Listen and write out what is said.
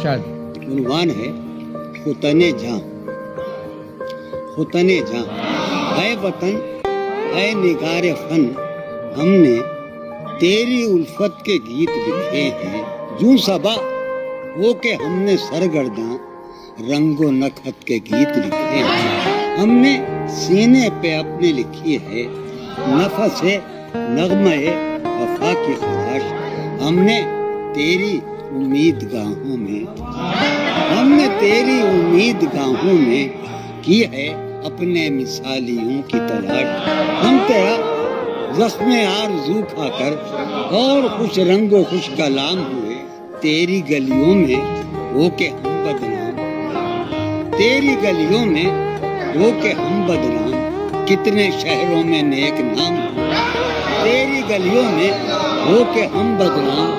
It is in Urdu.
عنوان ہے ختن جاں. ختن جاں. اے وطن، اے نگار فن، ہم نے تیری الفت کے گیت لکھے ہیں. جوں صبا ہو کہ ہم نے سرگرداں رنگ و نکھت کے گیت لکھے ہیں. ہم نے سینے پہ اپنے لکھی ہے نفس نغمہ وفا کی خراش. ہم نے تیری امید گاہوں میں کی ہے اپنے مثالیوں کی تلاش. ہم تیرا زخم آرزو کھا کر اور خوش رنگ و خوش کلام ہوئے. تیری گلیوں میں ہو کے ہم بدنام، تیری گلیوں میں ہو کے ہم بدنام، کتنے شہروں میں نیک نام. تیری گلیوں میں ہو کے ہم بدنام،